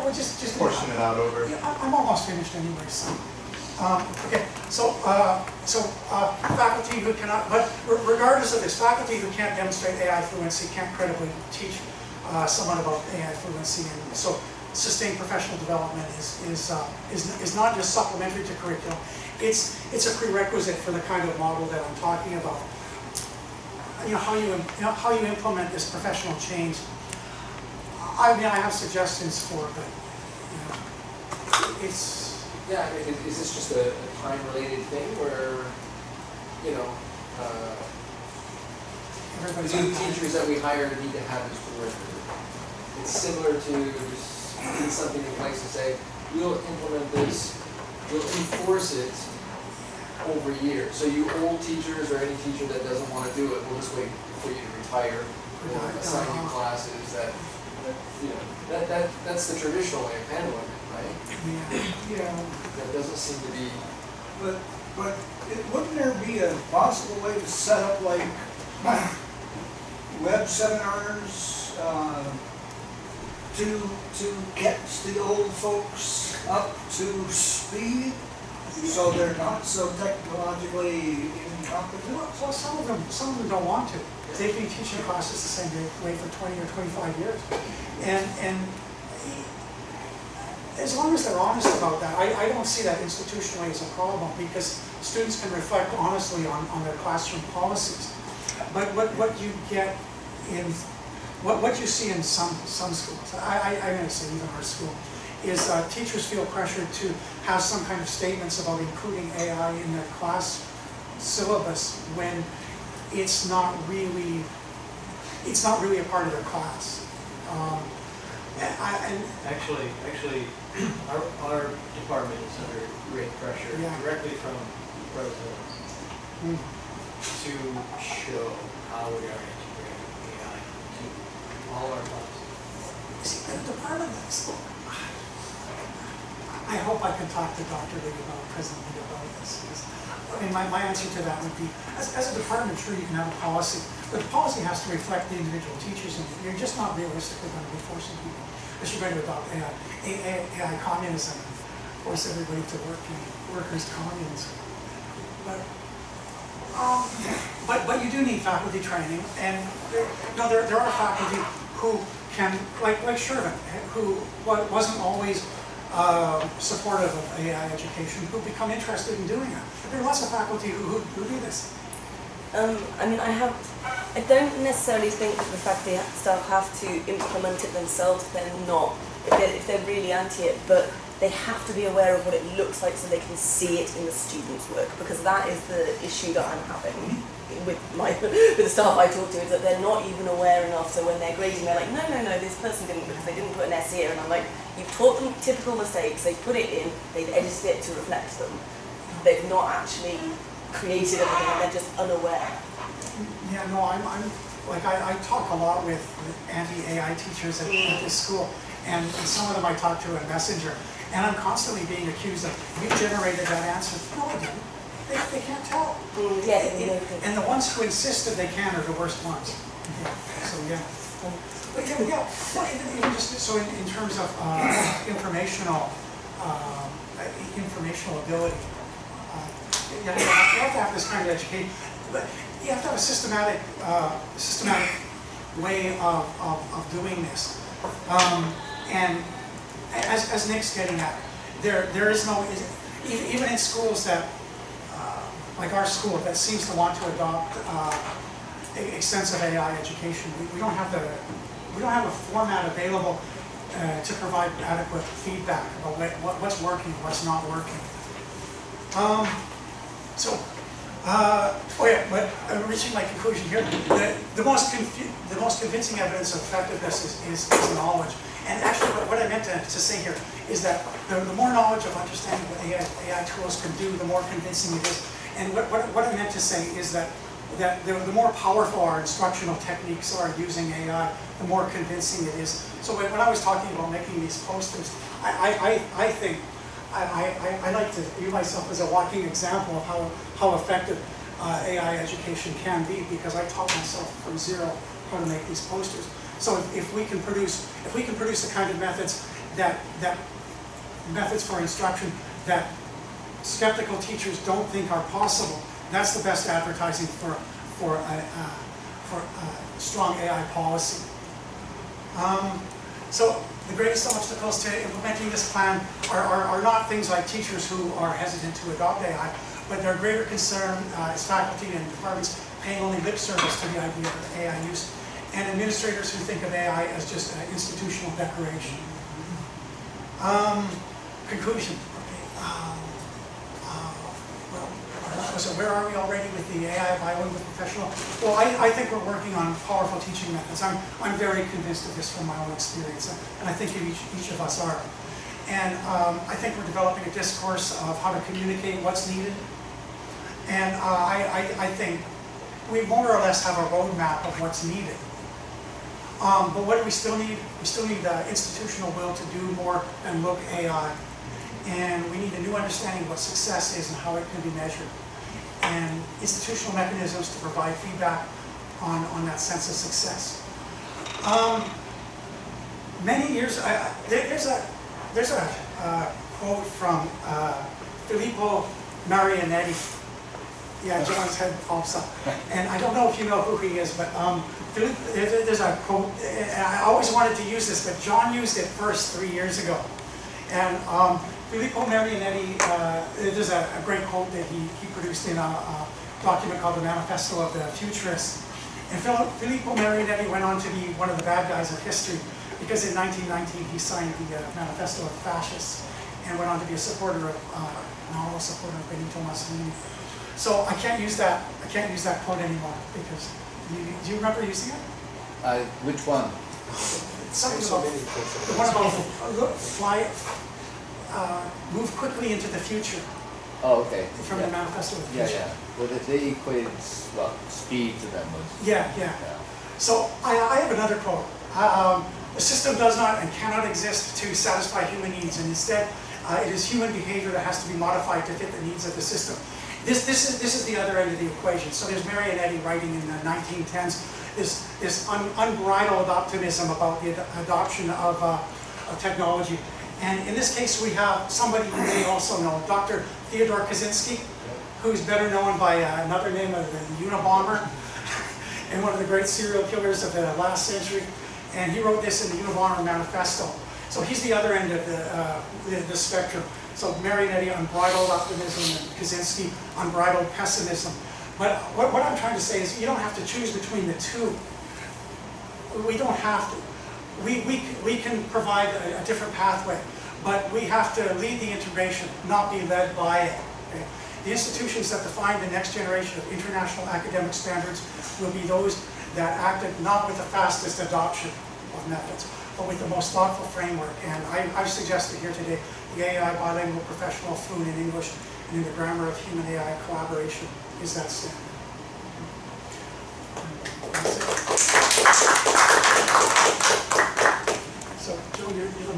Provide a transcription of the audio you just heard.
we'll just portion it out over. Yeah, I'm almost finished anyway. So, okay. So, faculty who cannot, but regardless of this, faculty who can't demonstrate AI fluency can't credibly teach someone about AI fluency, and so sustained professional development is not just supplementary to curriculum. It's a prerequisite for the kind of model that I'm talking about. How you implement this professional change. I mean, I have suggestions for it, but it's. Yeah, is this just a time-related thing where, the new teachers that we hire need to have this curriculum? It's similar to just putting something in place to say, we'll implement this, we'll enforce it over years. So you old teachers or any teacher that doesn't want to do it, we'll just wait for you to retire or assign you classes that, that's the traditional way of handling it, right? Yeah. That doesn't seem to be. But wouldn't there be a possible way to set up like web seminars to get the old folks up to speed so they're not so technologically incompetent? Well, some of them don't want to. They've been teaching classes the same way for 20 or 25 years, and as long as they're honest about that, I don't see that institutionally as a problem, because students can reflect honestly on their classroom policies. But what you get in, what you see in some schools, I'm going to say even our school, is teachers feel pressured to have some kind of statements about including AI in their class syllabus when it's not really a part of their class. Actually, our department is under great pressure directly from the president to show how we are integrating AI to all our classes. See, the department is. I hope I can talk to Dr. Lee President Lee about this. I mean, my answer to that would be, as a department, sure, you can have a policy, but the policy has to reflect the individual teachers, and you're just not realistically going to be forcing people, unless you're going to adopt AI communism and force everybody to work in workers' communism. But you do need faculty training, and there are faculty who can, like Shervin, who wasn't always supportive of AI education, who become interested in doing it. There are lots of faculty who do this. I mean, I don't necessarily think that the faculty staff have to implement it themselves. They're not, if they're really anti it, but they have to be aware of what it looks like so they can see it in the students' work, because that is the issue that I'm having with the staff I talk to, is that they're not even aware enough. So when they're grading, they're like, no, this person didn't, because they didn't put an S here, and I'm like, you've taught them typical mistakes, they've put it in, they've edited it to reflect them. They've not actually created everything, and they're just unaware. Yeah, no, I talk a lot with anti-AI teachers at this school, and some of them I talk to in Messenger, and I'm constantly being accused of, you generated that answer. No, I didn't. They can't tell. And the ones who insisted they can are the worst ones. Yeah. So yeah. But even just so in terms of informational ability, you have to have this kind of education, but you have to have a systematic way of doing this. And as Nick's getting at, there is no, even in schools that, like our school, that seems to want to adopt extensive AI education, we don't have a format available to provide adequate feedback about what's working, what's not working. But reaching my conclusion here, the most convincing evidence of effectiveness is knowledge. And actually, what I meant to say here is that the more knowledge of understanding what AI tools can do, the more convincing it is. And what I meant to say is that the more powerful our instructional techniques are using AI, the more convincing it is. So when I was talking about making these posters, I think I like to view myself as a walking example of how effective AI education can be, because I taught myself from zero how to make these posters. So if we can produce the kind of methods that methods for instruction that skeptical teachers don't think are possible, that's the best advertising for a strong AI policy. So the greatest obstacles to implementing this plan are not things like teachers who are hesitant to adopt AI, but their greater concern is faculty and departments paying only lip service to the idea of AI use, and administrators who think of AI as just an institutional decoration. Conclusion. So where are we already with the AI-Bilingual Professional? Well, I think we're working on powerful teaching methods. I'm very convinced of this from my own experience, and I think each of us are. And I think we're developing a discourse of how to communicate what's needed. And I think we more or less have a roadmap of what's needed. But what do we still need? We still need institutional will to do more than look AI. And we need a new understanding of what success is and how it can be measured. And institutional mechanisms to provide feedback on that sense of success. Many years, there's a quote from Filippo Marinetti. Yeah, John's head pops up. And I don't know if you know who he is, but there's a quote, and I always wanted to use this, but John used it first 3 years ago. And Filippo Marinetti, there's a great quote that he produced in a document called the Manifesto of the Futurists. And Filippo Marinetti went on to be one of the bad guys of history, because in 1919 he signed the Manifesto of Fascists and went on to be a supporter of, nominal supporter of Benito Mussolini. So I can't use that quote anymore, because do you remember using it? Which one? Something about the one about move quickly into the future. Oh, okay. From the Manifesto of the Future. Yeah. Well, they equated speed to them. Yeah. So I have another quote. The system does not and cannot exist to satisfy human needs, and instead it is human behavior that has to be modified to fit the needs of the system. This is the other end of the equation. So there's Marinetti writing in the 1910s this unbridled optimism about the adoption of technology. And in this case, we have somebody you may also know, Dr. Theodore Kaczynski, who's better known by another name of the Unabomber, and one of the great serial killers of the last century. And he wrote this in the Unabomber Manifesto. So he's the other end of the spectrum. So Marinetti, unbridled optimism, and Kaczynski, unbridled pessimism. But what I'm trying to say is you don't have to choose between the two. We don't have to. We can provide a different pathway, but we have to lead the integration, not be led by it. Okay? The institutions that define the next generation of international academic standards will be those that acted not with the fastest adoption of methods, but with the most thoughtful framework. And I've suggested here today the AI-Bilingual Professional fluent in English and in the grammar of human-AI collaboration is that standard. That's it. So, Joe, you're the